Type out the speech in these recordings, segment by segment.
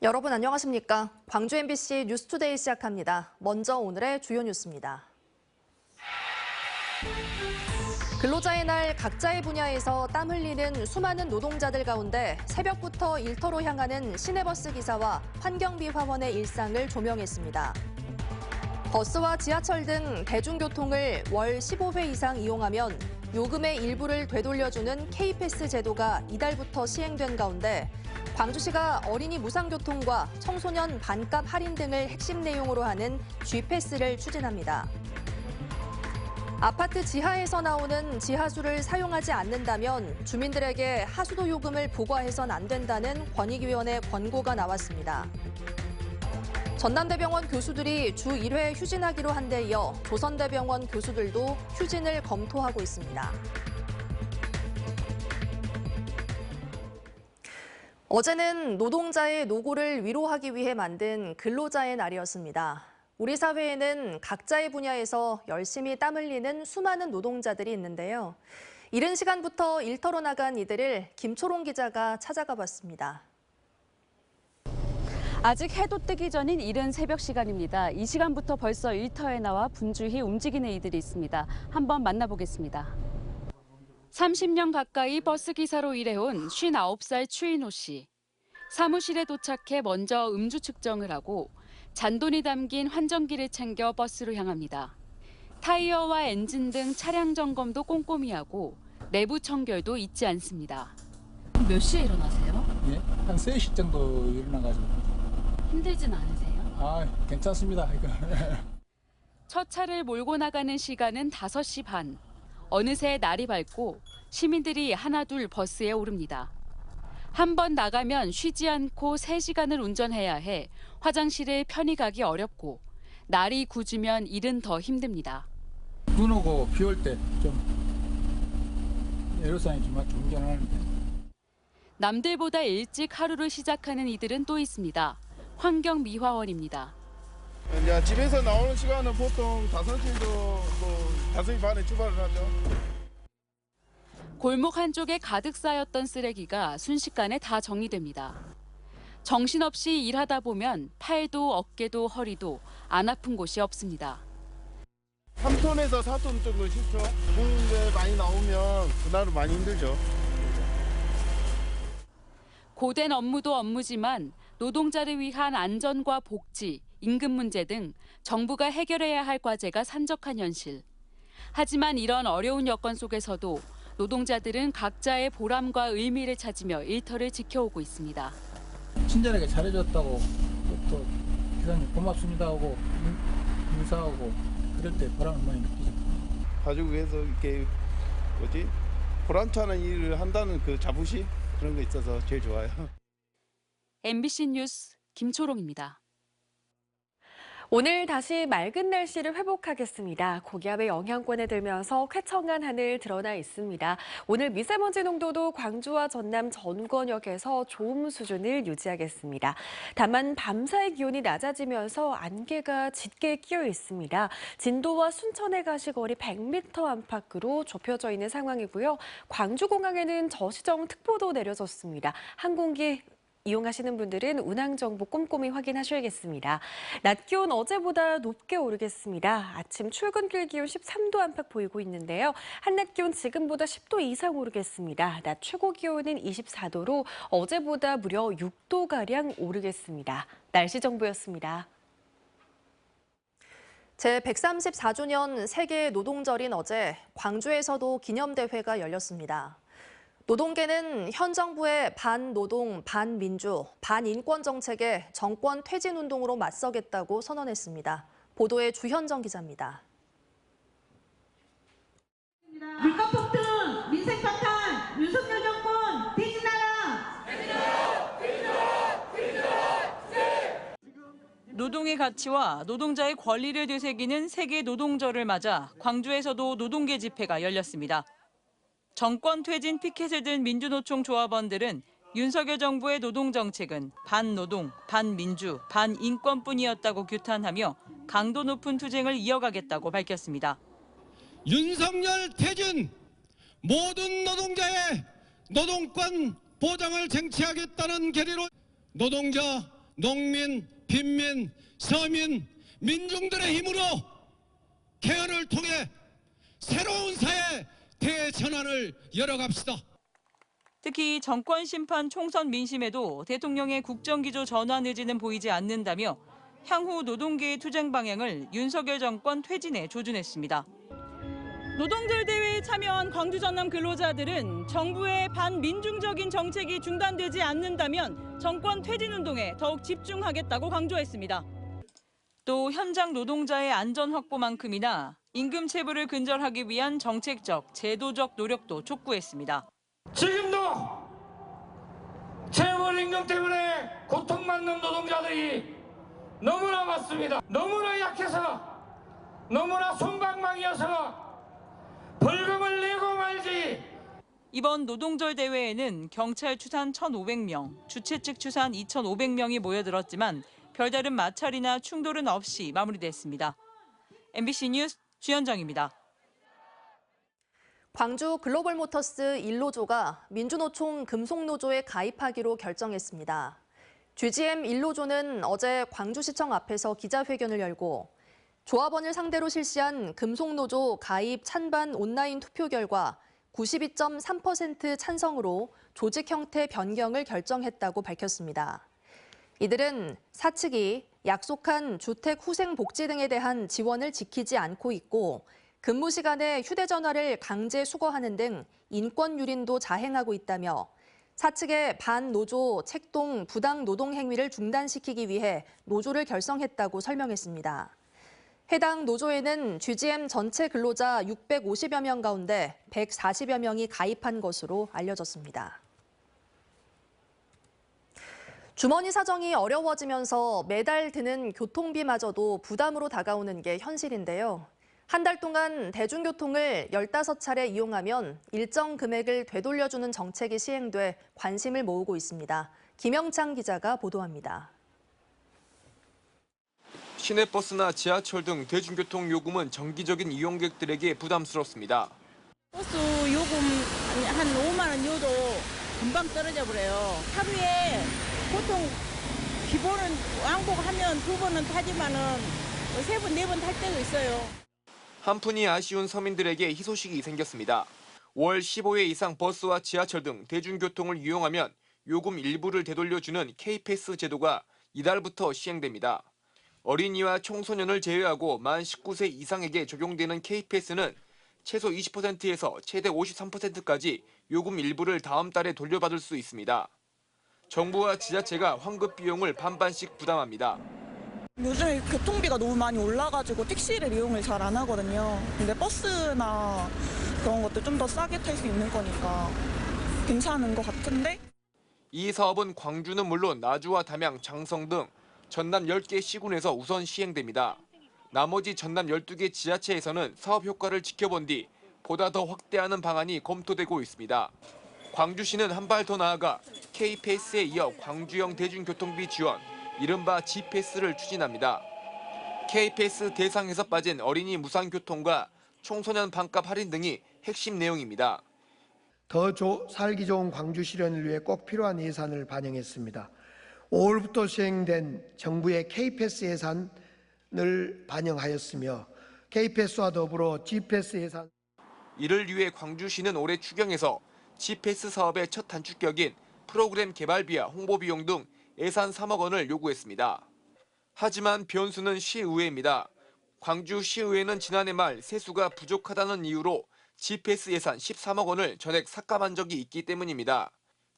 여러분 안녕하십니까? 광주 MBC 뉴스투데이 시작합니다. 먼저 오늘의 주요 뉴스입니다. 근로자의 날 각자의 분야에서 땀 흘리는 수많은 노동자들 가운데 새벽부터 일터로 향하는 시내버스 기사와 환경미화원의 일상을 조명했습니다. 버스와 지하철 등 대중교통을 월 15회 이상 이용하면 요금의 일부를 되돌려주는 K패스 제도가 이달부터 시행된 가운데 광주시가 어린이 무상교통과 청소년 반값 할인 등을 핵심 내용으로 하는 G패스를 추진합니다. 아파트 지하에서 나오는 지하수를 사용하지 않는다면 주민들에게 하수도 요금을 부과해선 안 된다는 권익위원회 권고가 나왔습니다. 전남대병원 교수들이 주 1회 휴진하기로 한 데 이어 조선대병원 교수들도 휴진을 검토하고 있습니다. 어제는 노동자의 노고를 위로하기 위해 만든 근로자의 날이었습니다. 우리 사회에는 각자의 분야에서 열심히 땀 흘리는 수많은 노동자들이 있는데요. 이른 시간부터 일터로 나간 이들을 김초롱 기자가 찾아가 봤습니다. 아직 해도 뜨기 전인 이른 새벽 시간입니다. 이 시간부터 벌써 일터에 나와 분주히 움직이는 이들이 있습니다. 한번 만나보겠습니다. 30년 가까이 버스기사로 일해온 59살 추인호 씨. 사무실에 도착해 먼저 음주 측정을 하고 잔돈이 담긴 환전기를 챙겨 버스로 향합니다. 타이어와 엔진 등 차량 점검도 꼼꼼히 하고 내부 청결도 잊지 않습니다. 몇 시에 일어나세요? 예, 한 3시 정도 일어나가지고. 힘들진 않으세요? 아, 괜찮습니다. 첫 차를 몰고 나가는 시간은 5시 반. 어느새 날이 밝고 시민들이 하나둘 버스에 오릅니다. 한 번 나가면 쉬지 않고 3시간을 운전해야 해 화장실에 편히 가기 어렵고 날이 굳으면 일은 더 힘듭니다. 눈 오고 비 올 때 좀 애로사항이 좀 운전하는데. 남들보다 일찍 하루를 시작하는 이들은 또 있습니다. 환경미화원입니다. 이제 집에서 나오는 시간은 보통 5시도 5시 반에 출발을 하죠. 골목 한쪽에 가득 쌓였던 쓰레기가 순식간에 다 정리됩니다. 정신없이 일하다 보면 팔도 어깨도 허리도 안 아픈 곳이 없습니다. 3톤에서 4톤 정도 싣죠. 공인데 많이 나오면 그날은 많이 힘들죠. 고된 업무도 업무지만 노동자를 위한 안전과 복지, 임금 문제 등 정부가 해결해야 할 과제가 산적한 현실. 하지만 이런 어려운 여건 속에서도 노동자들은 각자의 보람과 의미를 찾으며 일터를 지켜오고 있습니다. 친절하게 잘해줬다고 또 기사님 고맙습니다 하고 인사하고 그럴 때 보람을 많이 느끼죠. 가족 위해서 이렇게 보람차는 일을 한다는 그 자부심 그런 거 있어서 제일 좋아요. MBC 뉴스 김초롱입니다. 오늘 다시 맑은 날씨를 회복하겠습니다. 고기압의 영향권에 들면서 쾌청한 하늘 드러나 있습니다. 오늘 미세먼지 농도도 광주와 전남 전권역에서 좋음 수준을 유지하겠습니다. 다만 밤사이 기온이 낮아지면서 안개가 짙게 끼어 있습니다. 진도와 순천의 가시거리 100m 안팎으로 좁혀져 있는 상황이고요. 광주공항에는 저시정 특보도 내려졌습니다. 항공기 이용하시는 분들은 운항 정보 꼼꼼히 확인하셔야겠습니다. 낮 기온 어제보다 높게 오르겠습니다. 아침 출근길 기온 13도 안팎 보이고 있는데요. 한낮 기온 지금보다 10도 이상 오르겠습니다. 낮 최고 기온은 24도로 어제보다 무려 6도가량 오르겠습니다. 날씨 정보였습니다. 제134주년 세계 노동절인 어제 광주에서도 기념대회가 열렸습니다. 노동계는 현 정부의 반노동, 반민주, 반인권 정책에 정권 퇴진 운동으로 맞서겠다고 선언했습니다. 보도에 주현정 기자입니다. 물가 폭등, 민생 파탄, 윤석열 정권 퇴진하라! 노동의 가치와 노동자의 권리를 되새기는 세계 노동절을 맞아 광주에서도 노동계 집회가 열렸습니다. 정권 퇴진 피켓을 든 민주노총 조합원들은 윤석열 정부의 노동정책은 반노동, 반민주, 반인권뿐이었다고 규탄하며 강도 높은 투쟁을 이어가겠다고 밝혔습니다. 윤석열 퇴진, 모든 노동자의 노동권 보장을 쟁취하겠다는 결의로 노동자 농민, 빈민, 서민, 민중들의 힘으로 개헌을 통해 새로운 사회 대전환을 열어갑시다. 특히 정권 심판 총선 민심에도 대통령의 국정기조 전환 의지는 보이지 않는다며 향후 노동계의 투쟁 방향을 윤석열 정권 퇴진에 조준했습니다. 노동절 대회에 참여한 광주 전남 근로자들은 정부의 반민중적인 정책이 중단되지 않는다면 정권 퇴진 운동에 더욱 집중하겠다고 강조했습니다. 또 현장 노동자의 안전 확보만큼이나 임금 체불을 근절하기 위한 정책적, 제도적 노력도 촉구했습니다. 지금도 체불 임금 때문에 고통받는 노동자들이 너무나 많습니다. 너무나 약해서, 너무나 솜방망이어서 벌금을 내고 말지. 이번 노동절 대회에는 경찰 추산 1,500명, 주최 측 추산 2,500명이 모여들었지만 별다른 마찰이나 충돌은 없이 마무리됐습니다. MBC 뉴스 주현정입니다. 광주 글로벌모터스 1노조가 민주노총 금속노조에 가입하기로 결정했습니다. GGM 1노조는 어제 광주시청 앞에서 기자회견을 열고 조합원을 상대로 실시한 금속노조 가입 찬반 온라인 투표 결과 92.3% 찬성으로 조직 형태 변경을 결정했다고 밝혔습니다. 이들은 사측이 약속한 주택 후생 복지 등에 대한 지원을 지키지 않고 있고 근무 시간에 휴대전화를 강제 수거하는 등 인권 유린도 자행하고 있다며 사측의 반노조 책동 부당 노동 행위를 중단시키기 위해 노조를 결성했다고 설명했습니다. 해당 노조에는 GGM 전체 근로자 650여 명 가운데 140여 명이 가입한 것으로 알려졌습니다. 주머니 사정이 어려워지면서 매달 드는 교통비마저도 부담으로 다가오는 게 현실인데요. 한 달 동안 대중교통을 15차례 이용하면 일정 금액을 되돌려주는 정책이 시행돼 관심을 모으고 있습니다. 김영창 기자가 보도합니다. 시내버스나 지하철 등 대중교통 요금은 정기적인 이용객들에게 부담스럽습니다. 버스 요금 한 5만 원 요도 금방 떨어져 버려요. 하루에 보통 기본은 왕복하면 2번은 타지만은 3번, 4번 탈 때도 있어요. 한푼이 아쉬운 서민들에게 희소식이 생겼습니다. 월 15회 이상 버스와 지하철 등 대중교통을 이용하면 요금 일부를 되돌려주는 K패스 제도가 이달부터 시행됩니다. 어린이와 청소년을 제외하고 만 19세 이상에게 적용되는 K패스는 최소 20%에서 최대 53%까지 요금 일부를 다음 달에 돌려받을 수 있습니다. 정부와 지자체가 환급 비용을 반반씩 부담합니다. 요즘에 교통비가 너무 많이 올라가지고 택시를 이용을 잘 안 하거든요. 근데 버스나 그런 것도 좀 더 싸게 탈 수 있는 거니까 괜찮은 것 같은데? 이 사업은 광주는 물론 나주와 담양, 장성 등 전남 10개 시군에서 우선 시행됩니다. 나머지 전남 12개 지자체에서는 사업 효과를 지켜본 뒤 보다 더 확대하는 방안이 검토되고 있습니다. 광주시는 한 발 더 나아가 K패스에 이어 광주형 대중교통비 지원, 이른바 G패스를 추진합니다. K패스 대상에서 빠진 어린이 무상교통과 청소년 반값 할인 등이 핵심 내용입니다. 더 살기 좋은 광주 실현을 위해 꼭 필요한 예산을 반영했습니다. 5월부터 시행된 정부의 K패스 예산을 반영하였으며 K패스와 더불어 G패스 예산. 이를 위해 광주시는 올해 추경에서 G패스 사업의 첫 단축격인 프로그램 개발비와 홍보비용 등 예산 3억 원을 요구했습니다. 하지만 변수는 시의회입니다. 광주시의회는 지난해 말 세수가 부족하다는 이유로 G패스 예산 13억 원을 전액 삭감한 적이 있기 때문입니다.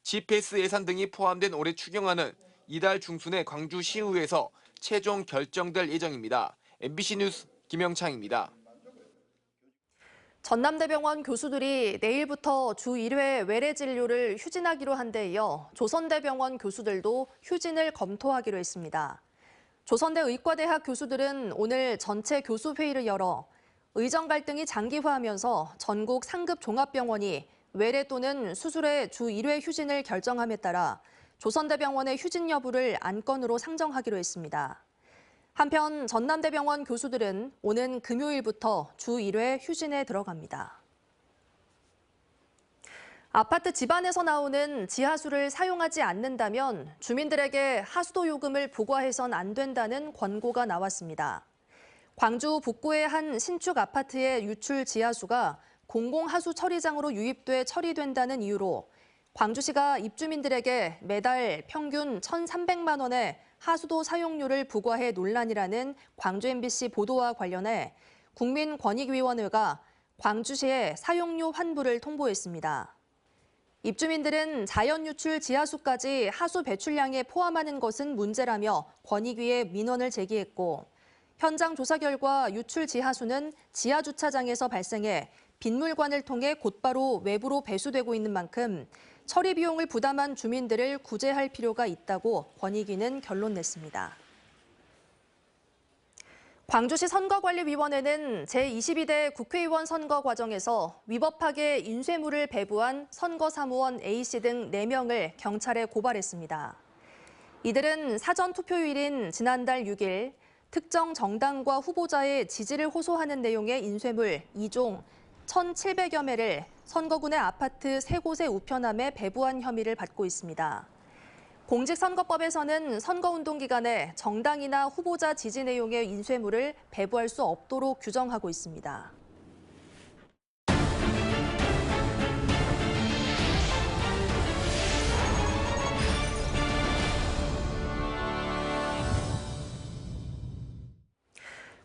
G패스 예산 등이 포함된 올해 추경안은 이달 중순에 광주시의회에서 최종 결정될 예정입니다. MBC 뉴스 김영창입니다. 전남대병원 교수들이 내일부터 주 1회 외래 진료를 휴진하기로 한 데 이어 조선대병원 교수들도 휴진을 검토하기로 했습니다. 조선대 의과대학 교수들은 오늘 전체 교수회의를 열어 의정 갈등이 장기화하면서 전국 상급 종합병원이 외래 또는 수술의 주 1회 휴진을 결정함에 따라 조선대병원의 휴진 여부를 안건으로 상정하기로 했습니다. 한편 전남대병원 교수들은 오는 금요일부터 주 1회 휴진에 들어갑니다. 아파트 집안에서 나오는 지하수를 사용하지 않는다면 주민들에게 하수도 요금을 부과해선 안 된다는 권고가 나왔습니다. 광주 북구의 한 신축 아파트의 유출 지하수가 공공하수 처리장으로 유입돼 처리된다는 이유로 광주시가 입주민들에게 매달 평균 1,300만 원의 하수도 사용료를 부과해 논란이라는 광주 MBC 보도와 관련해 국민권익위원회가 광주시에 사용료 환불을 통보했습니다. 입주민들은 자연 유출 지하수까지 하수 배출량에 포함하는 것은 문제라며 권익위에 민원을 제기했고 현장 조사 결과 유출 지하수는 지하 주차장에서 발생해 빗물관을 통해 곧바로 외부로 배수되고 있는 만큼 처리 비용을 부담한 주민들을 구제할 필요가 있다고 권익위는 결론 냈습니다. 광주시 선거관리위원회는 제22대 국회의원 선거 과정에서 위법하게 인쇄물을 배부한 선거사무원 A씨 등 4명을 경찰에 고발했습니다. 이들은 사전 투표일인 지난달 6일 특정 정당과 후보자의 지지를 호소하는 내용의 인쇄물 2종 1,700여 매를 선거군의 아파트 3곳에 우편함에 배부한 혐의를 받고 있습니다. 공직선거법에서는 선거운동 기간에 정당이나 후보자 지지 내용의 인쇄물을 배부할 수 없도록 규정하고 있습니다.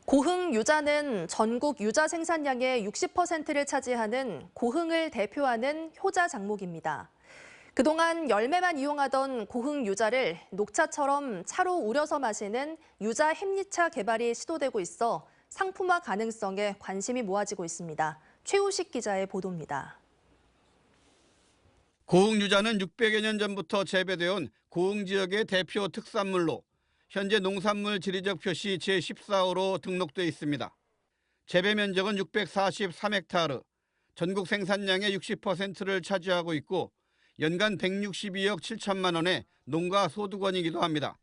고흥 유자는 전국 유자 생산량의 60%를 차지하는 고흥을 대표하는 효자 작목입니다. 그동안 열매만 이용하던 고흥 유자를 녹차처럼 차로 우려서 마시는 유자 햄리차 개발이 시도되고 있어 상품화 가능성에 관심이 모아지고 있습니다. 최우식 기자의 보도입니다. 고흥 유자는 600여 년 전부터 재배되어 온 고흥 지역의 대표 특산물로 현재 농산물 지리적 표시 제14호로 등록돼 있습니다. 재배 면적은 643헥타르, 전국 생산량의 60%를 차지하고 있고 연간 162억 7천만 원의 농가 소득원이기도 합니다.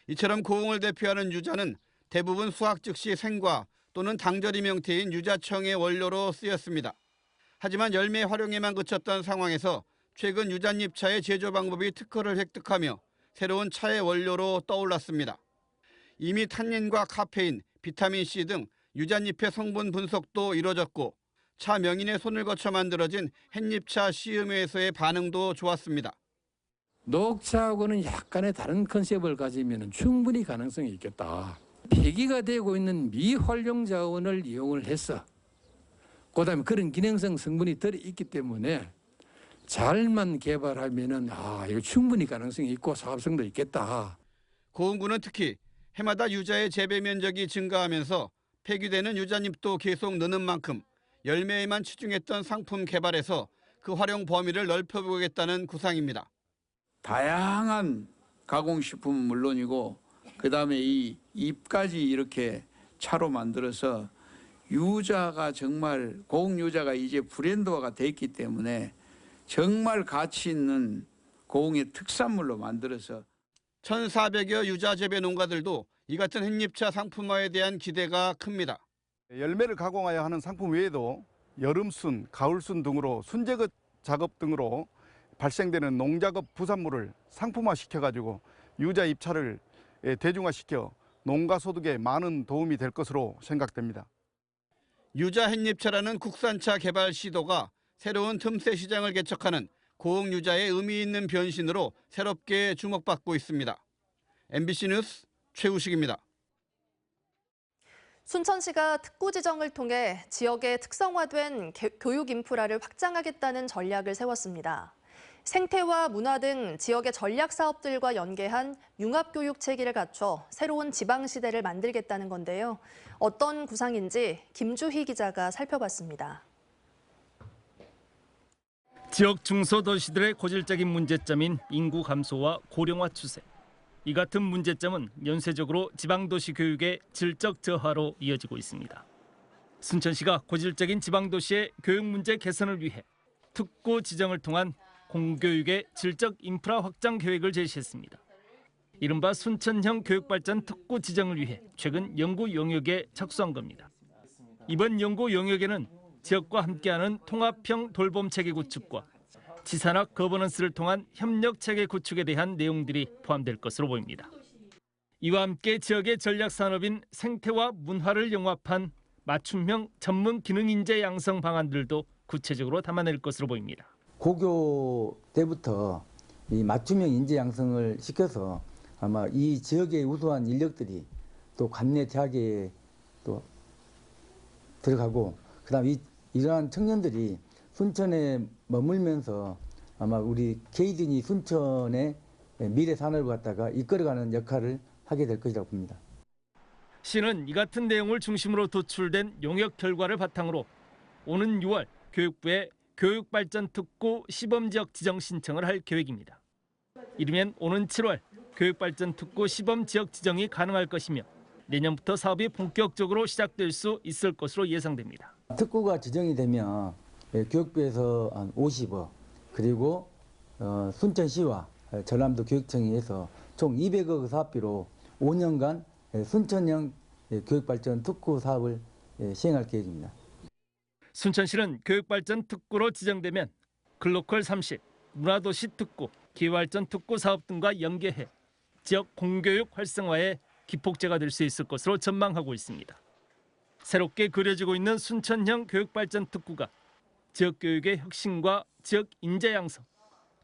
이처럼 고흥을 대표하는 유자는 대부분 수확 즉시 생과 또는 당절임 형태인 유자청의 원료로 쓰였습니다. 하지만 열매 활용에만 그쳤던 상황에서 최근 유자잎차의 제조 방법이 특허를 획득하며 새로운 차의 원료로 떠올랐습니다. 이미 탄닌과 카페인, 비타민C 등 유자잎의 성분 분석도 이뤄졌고 차 명인의 손을 거쳐 만들어진 햇잎차 시음회에서의 반응도 좋았습니다. 녹차하고는 약간의 다른 컨셉을 가지면 충분히 가능성이 있겠다. 폐기가 되고 있는 미활용 자원을 이용을 해서 그다음에 그런 기능성 성분이 들어있기 때문에 잘만 개발하면은 이거 충분히 가능성이 있고 사업성도 있겠다. 고흥군은 특히 해마다 유자의 재배 면적이 증가하면서 폐기되는 유자잎도 계속 느는 만큼 열매에만 치중했던 상품 개발에서 그 활용 범위를 넓혀보겠다는 구상입니다. 다양한 가공식품은 물론이고 그다음에 이 잎까지 이렇게 차로 만들어서 유자가 정말 고흥 유자가 이제 브랜드화가 됐기 때문에 정말 가치 있는 고흥의 특산물로 만들어서 1,400여 유자 재배 농가들도 이 같은 햇잎차 상품화에 대한 기대가 큽니다. 열매를 가공하여 하는 상품 외에도 여름순, 가을순 등으로 순제거 작업 등으로 발생되는 농작업 부산물을 상품화시켜가지고 유자 잎차를 대중화시켜 농가 소득에 많은 도움이 될 것으로 생각됩니다. 유자 햇잎차라는 국산차 개발 시도가 새로운 틈새 시장을 개척하는 고흥 유자의 의미 있는 변신으로 새롭게 주목받고 있습니다. MBC 뉴스 최우식입니다. 순천시가 특구 지정을 통해 지역의 특성화된 교육 인프라를 확장하겠다는 전략을 세웠습니다. 생태와 문화 등 지역의 전략 사업들과 연계한 융합교육 체계를 갖춰 새로운 지방시대를 만들겠다는 건데요. 어떤 구상인지 김주희 기자가 살펴봤습니다. 지역 중소도시들의 고질적인 문제점인 인구 감소와 고령화 추세. 이 같은 문제점은 연쇄적으로 지방도시 교육의 질적 저하로 이어지고 있습니다. 순천시가 고질적인 지방도시의 교육 문제 개선을 위해 특구 지정을 통한 공교육의 질적 인프라 확장 계획을 제시했습니다. 이른바 순천형 교육발전 특구 지정을 위해 최근 연구 용역에 착수한 겁니다. 이번 연구 용역에는 지역과 함께하는 통합형 돌봄체계 구축과 지산학 거버넌스를 통한 협력 체계 구축에 대한 내용들이 포함될 것으로 보입니다. 이와 함께 지역의 전략 산업인 생태와 문화를 영합한 맞춤형 전문 기능 인재 양성 방안들도 구체적으로 담아낼 것으로 보입니다. 고교 때부터 이 맞춤형 인재 양성을 시켜서 아마 이 지역의 우수한 인력들이 또 관내 대학에 또 들어가고, 그다음 이러한 청년들이 순천에 머물면서 아마 우리 케이든이 순천의 미래 산업을 갖다가 이끌어가는 역할을 하게 될 것이라고 봅니다. 시는 이 같은 내용을 중심으로 도출된 용역 결과를 바탕으로 오는 6월 교육부에 교육발전특구 시범지역 지정 신청을 할 계획입니다. 이르면 오는 7월 교육발전특구 시범지역 지정이 가능할 것이며 내년부터 사업이 본격적으로 시작될 수 있을 것으로 예상됩니다. 특구가 지정이 되면 교육부에서 한 50억, 그리고 순천시와 전남도 교육청이 해서 총 200억 사업비로 5년간 순천형 교육발전 특구 사업을 시행할 계획입니다. 순천시는 교육발전 특구로 지정되면 글로컬 30, 문화도시 특구, 기후발전 특구 사업 등과 연계해 지역 공교육 활성화에 기폭제가 될 수 있을 것으로 전망하고 있습니다. 새롭게 그려지고 있는 순천형 교육발전 특구가 지역 교육의 혁신과 지역 인재 양성,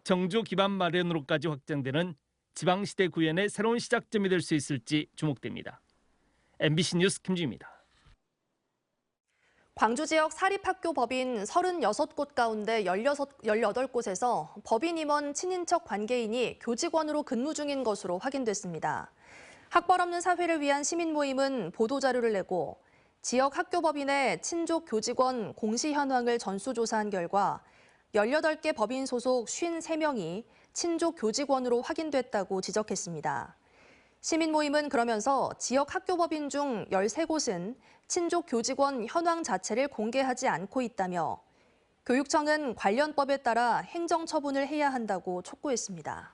정주 기반 마련으로까지 확장되는 지방시대 구현의 새로운 시작점이 될 수 있을지 주목됩니다. MBC 뉴스 김주희입니다. 광주 지역 사립학교 법인 36곳 가운데 18곳에서 법인 임원 친인척 관계인이 교직원으로 근무 중인 것으로 확인됐습니다. 학벌 없는 사회를 위한 시민 모임은 보도자료를 내고 지역 학교법인의 친족 교직원 공시 현황을 전수조사한 결과 18개 법인 소속 53명이 친족 교직원으로 확인됐다고 지적했습니다. 시민 모임은 그러면서 지역 학교법인 중 13곳은 친족 교직원 현황 자체를 공개하지 않고 있다며 교육청은 관련 법에 따라 행정처분을 해야 한다고 촉구했습니다.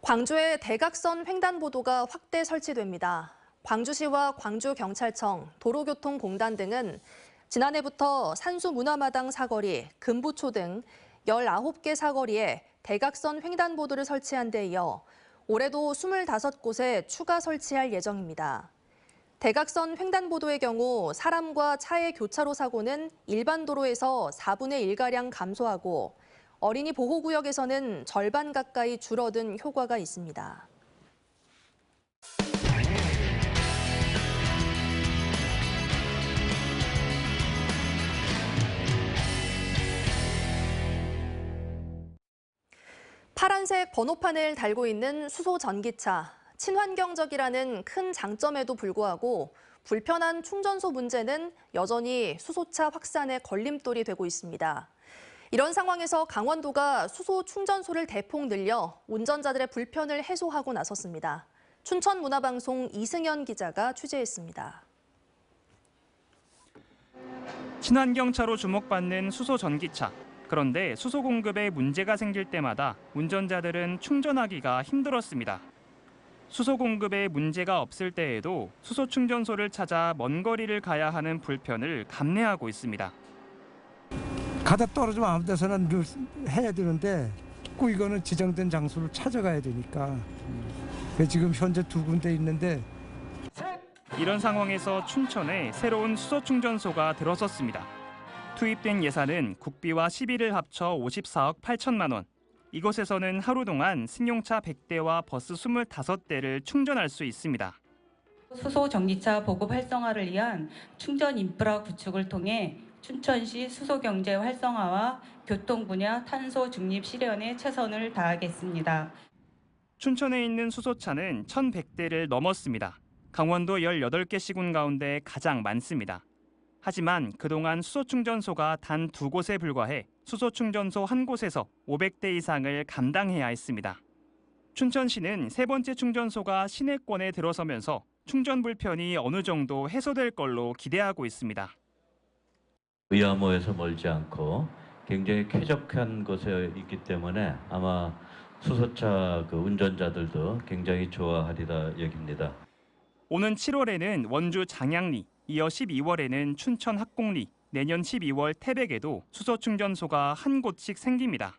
광주의 대각선 횡단보도가 확대 설치됩니다. 광주시와 광주경찰청, 도로교통공단 등은 지난해부터 산수문화마당 사거리, 금부초 등 19개 사거리에 대각선 횡단보도를 설치한 데 이어 올해도 25곳에 추가 설치할 예정입니다. 대각선 횡단보도의 경우 사람과 차의 교차로 사고는 일반 도로에서 4분의 1가량 감소하고 어린이 보호구역에서는 절반 가까이 줄어든 효과가 있습니다. 파란색 번호판을 달고 있는 수소 전기차. 친환경적이라는 큰 장점에도 불구하고 불편한 충전소 문제는 여전히 수소차 확산의 걸림돌이 되고 있습니다. 이런 상황에서 강원도가 수소 충전소를 대폭 늘려 운전자들의 불편을 해소하고 나섰습니다. 춘천문화방송 이승현 기자가 취재했습니다. 친환경차로 주목받는 수소 전기차. 그런데 수소 공급에 문제가 생길 때마다 운전자들은 충전하기가 힘들었습니다. 수소 공급에 문제가 없을 때에도 수소 충전소를 찾아 먼 거리를 가야 하는 불편을 감내하고 있습니다. 가다 떨어지면 아무 데서나 해야 되는데 꼭 이거는 지정된 장소를 찾아가야 되니까 지금 현재 2군데 있는데 이런 상황에서 춘천에 새로운 수소 충전소가 들어섰습니다. 투입된 예산은 국비와 시비를 합쳐 54억 8천만 원. 이곳에서는 하루 동안 승용차 100대와 버스 25대를 충전할 수 있습니다. 수소 전기차 보급 활성화를 위한 충전 인프라 구축을 통해 춘천시 수소 경제 활성화와 교통 분야 탄소 중립 실현에 최선을 다하겠습니다. 춘천에 있는 수소차는 1,100대를 넘었습니다. 강원도 18개 시군 가운데 가장 많습니다. 하지만 그동안 수소 충전소가 단 2곳에 불과해 수소 충전소 한 곳에서 500대 이상을 감당해야 했습니다. 춘천시는 세 번째 충전소가 시내권에 들어서면서 충전 불편이 어느 정도 해소될 걸로 기대하고 있습니다. 의암호에서 멀지 않고 굉장히 쾌적한 곳에 있기 때문에 아마 수소차 운전자들도 굉장히 좋아하리라 여깁니다. 오는 7월에는 원주 장양리, 이어 12월에는 춘천 학곡리, 내년 12월 태백에도 수소 충전소가 한 곳씩 생깁니다.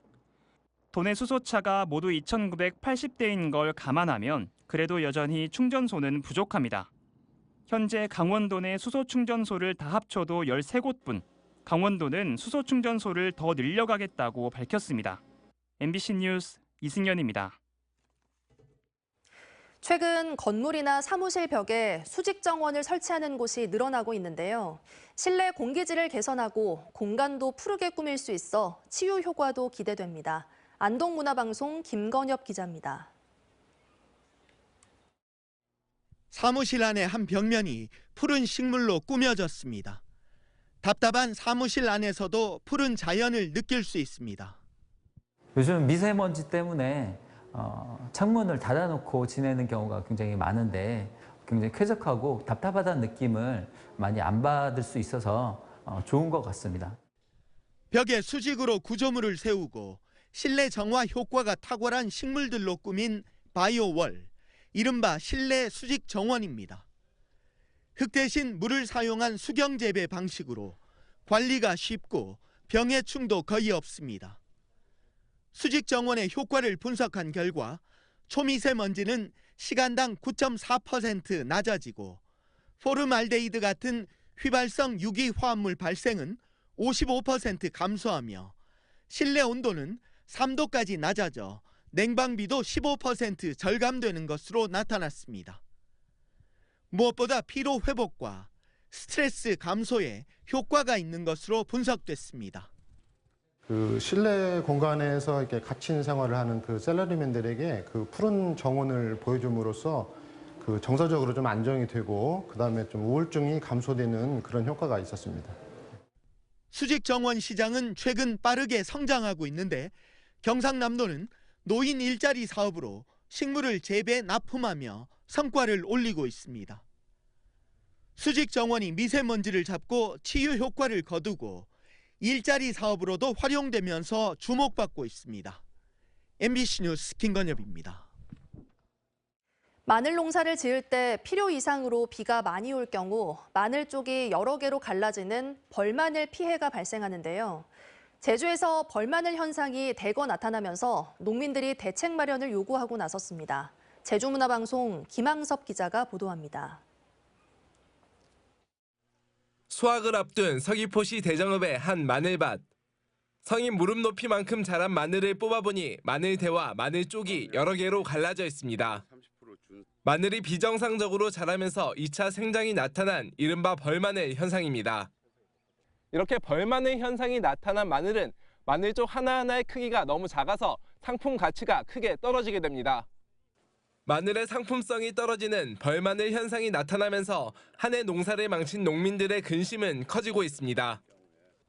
도내 수소차가 모두 2,980대인 걸 감안하면 그래도 여전히 충전소는 부족합니다. 현재 강원도 내 수소 충전소를 다 합쳐도 13곳뿐. 강원도는 수소 충전소를 더 늘려가겠다고 밝혔습니다. MBC 뉴스 이승연입니다. 최근 건물이나 사무실 벽에 수직 정원을 설치하는 곳이 늘어나고 있는데요. 실내 공기질을 개선하고 공간도 푸르게 꾸밀 수 있어 치유 효과도 기대됩니다. 안동문화방송 김건엽 기자입니다. 사무실 안의 한 벽면이 푸른 식물로 꾸며졌습니다. 답답한 사무실 안에서도 푸른 자연을 느낄 수 있습니다. 요즘 미세먼지 때문에 창문을 닫아놓고 지내는 경우가 굉장히 많은데 굉장히 쾌적하고 답답하다는 느낌을 많이 안 받을 수 있어서 좋은 것 같습니다. 벽에 수직으로 구조물을 세우고 실내 정화 효과가 탁월한 식물들로 꾸민 바이오월, 이른바 실내 수직 정원입니다. 흙 대신 물을 사용한 수경 재배 방식으로 관리가 쉽고 병해충도 거의 없습니다. 수직 정원의 효과를 분석한 결과 초미세먼지는 시간당 9.4% 낮아지고 포름알데히드 같은 휘발성 유기 화합물 발생은 55% 감소하며 실내 온도는 3도까지 낮아져 냉방비도 15% 절감되는 것으로 나타났습니다. 무엇보다 피로 회복과 스트레스 감소에 효과가 있는 것으로 분석됐습니다. 그 실내 공간에서 이렇게 갇힌 생활을 하는 그 샐러리맨들에게 그 푸른 정원을 보여줌으로써 그 정서적으로 좀 안정이 되고 그다음에 좀 우울증이 감소되는 그런 효과가 있었습니다. 수직 정원 시장은 최근 빠르게 성장하고 있는데 경상남도는 노인 일자리 사업으로 식물을 재배 납품하며 성과를 올리고 있습니다. 수직 정원이 미세먼지를 잡고 치유 효과를 거두고 일자리 사업으로도 활용되면서 주목받고 있습니다. MBC 뉴스 김건엽입니다. 마늘 농사를 지을 때 필요 이상으로 비가 많이 올 경우 마늘 쪽이 여러 개로 갈라지는 벌마늘 피해가 발생하는데요. 제주에서 벌마늘 현상이 대거 나타나면서 농민들이 대책 마련을 요구하고 나섰습니다. 제주문화방송 김항섭 기자가 보도합니다. 수확을 앞둔 서귀포시 대정읍의 한 마늘밭. 성인 무릎 높이만큼 자란 마늘을 뽑아보니 마늘대와 마늘 쪽이 여러 개로 갈라져 있습니다. 마늘이 비정상적으로 자라면서 2차 생장이 나타난 이른바 벌마늘 현상입니다. 이렇게 벌마늘 현상이 나타난 마늘은 마늘 쪽 하나하나의 크기가 너무 작아서 상품 가치가 크게 떨어지게 됩니다. 마늘의 상품성이 떨어지는 벌마늘 현상이 나타나면서 한 해 농사를 망친 농민들의 근심은 커지고 있습니다.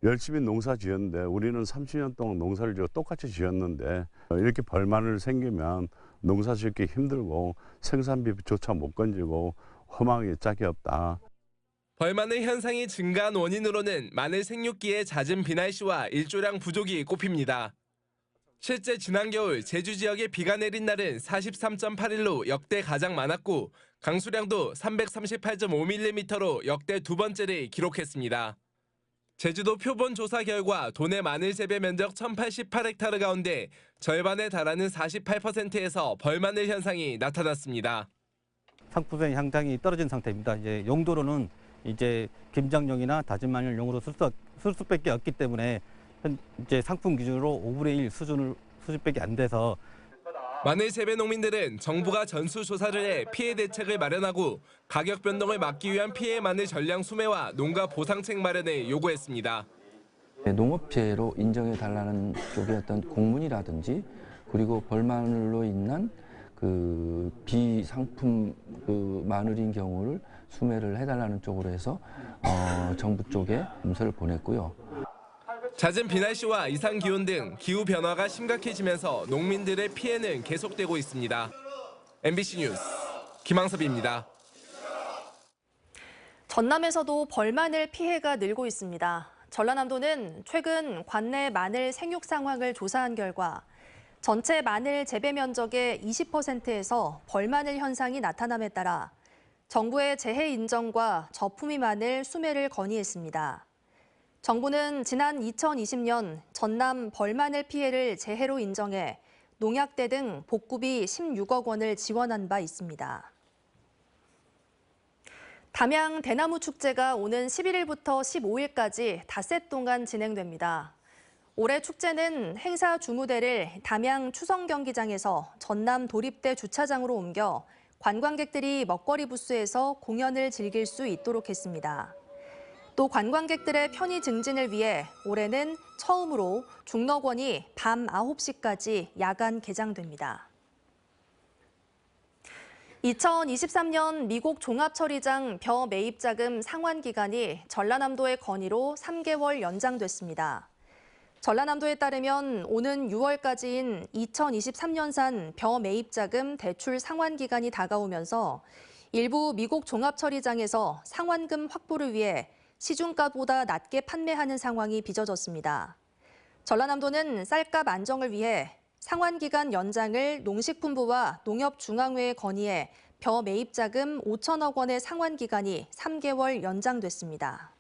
열심히 농사 지었는데 우리는 30년 동안 농사를 똑같이 지었는데 이렇게 벌마늘 생기면 농사 짓기 힘들고 생산비조차 못 건지고 허망이 짝이 없다. 벌마늘 현상이 증가한 원인으로는 마늘 생육기의 잦은 비날씨와 일조량 부족이 꼽힙니다. 실제 지난 겨울 제주 지역에 비가 내린 날은 43.8일로 역대 가장 많았고 강수량도 338.5mm로 역대 두 번째를 기록했습니다. 제주도 표본 조사 결과 도내 마늘 재배 면적 1,088헥타르 가운데 절반에 달하는 48%에서 벌마늘 현상이 나타났습니다. 상품성이 상당히 떨어진 상태입니다. 이제 용도로는 이제 김장용이나 다진 마늘용으로 쓸 수밖에 없기 때문에 이제 상품 기준으로 5분의 1 수준밖에 안 돼서 마늘 재배 농민들은 정부가 전수조사를 해 피해 대책을 마련하고 가격 변동을 막기 위한 피해 마늘 전량 수매와 농가 보상책 마련을 요구했습니다. 농업 피해로 인정해달라는 쪽의 어떤 공문이라든지 그리고 벌마늘로 인한 그 비상품 그 마늘인 경우를 수매를 해달라는 쪽으로 해서 정부 쪽에 문서를 보냈고요. 잦은 비날씨와 이상 기온 등 기후 변화가 심각해지면서 농민들의 피해는 계속되고 있습니다. MBC 뉴스 김항섭입니다. 전남에서도 벌마늘 피해가 늘고 있습니다. 전라남도는 최근 관내 마늘 생육 상황을 조사한 결과 전체 마늘 재배 면적의 20%에서 벌마늘 현상이 나타남에 따라 정부의 재해 인정과 저품위 마늘 수매를 건의했습니다. 정부는 지난 2020년 전남 벌마늘 피해를 재해로 인정해 농약대 등 복구비 16억 원을 지원한 바 있습니다. 담양 대나무 축제가 오는 11일부터 15일까지 닷새 동안 진행됩니다. 올해 축제는 행사 주무대를 담양 추성경기장에서 전남 도립대 주차장으로 옮겨 관광객들이 먹거리 부스에서 공연을 즐길 수 있도록 했습니다. 또 관광객들의 편의 증진을 위해 올해는 처음으로 중록원이 밤 9시까지 야간 개장됩니다. 2023년 미국 종합처리장 벼 매입 자금 상환 기간이 전라남도의 건의로 3개월 연장됐습니다. 전라남도에 따르면 오는 6월까지인 2023년산 벼 매입 자금 대출 상환 기간이 다가오면서 일부 미국 종합처리장에서 상환금 확보를 위해 시중가보다 낮게 판매하는 상황이 빚어졌습니다. 전라남도는 쌀값 안정을 위해 상환기간 연장을 농식품부와 농협중앙회에 건의해 벼 매입 자금 5천억 원의 상환기간이 3개월 연장됐습니다.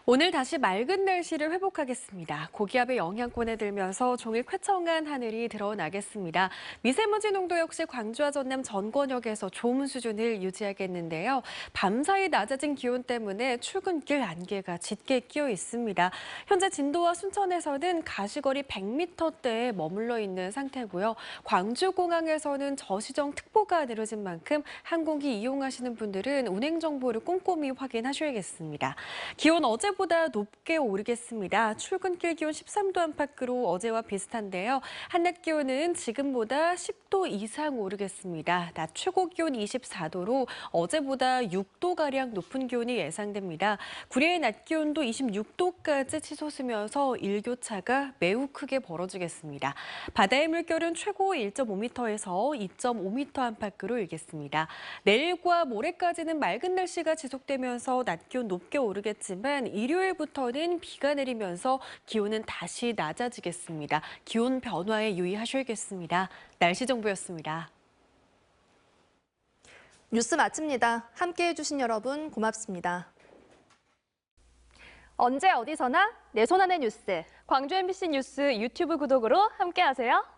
오늘 다시 맑은 날씨를 회복하겠습니다. 고기압의 영향권에 들면서 종일 쾌청한 하늘이 드러나겠습니다. 미세먼지 농도 역시 광주와 전남 전 권역에서 좋은 수준을 유지하겠는데요. 밤사이 낮아진 기온 때문에 출근길 안개가 짙게 끼어 있습니다. 현재 진도와 순천에서는 가시거리 100m대에 머물러 있는 상태고요. 광주공항에서는 저시정 특보가 내려진 만큼 항공기 이용하시는 분들은 운행 정보를 꼼꼼히 확인하셔야겠습니다. 기온 어제보다 높게 오르겠습니다. 출근길 기온 13도 안팎으로 어제와 비슷한데요. 한낮 기온은 지금보다 10도 이상 오르겠습니다. 낮 최고 기온 24도로 어제보다 6도가량 높은 기온이 예상됩니다. 구리의 낮 기온도 26도까지 치솟으면서 일교차가 매우 크게 벌어지겠습니다. 바다의 물결은 최고 1.5m에서 2.5m 안팎으로 일겠습니다. 내일과 모레까지는 맑은 날씨가 지속되면서 낮 기온 높게 오르겠지만 일요일부터는 비가 내리면서 기온은 다시 낮아지겠습니다. 기온 변화에 유의하셔야겠습니다. 날씨 정보였습니다. 뉴스 마칩니다. 함께해 주신 여러분 고맙습니다. 언제 어디서나 내 손 안의 뉴스. 광주 MBC 뉴스 유튜브 구독으로 함께하세요.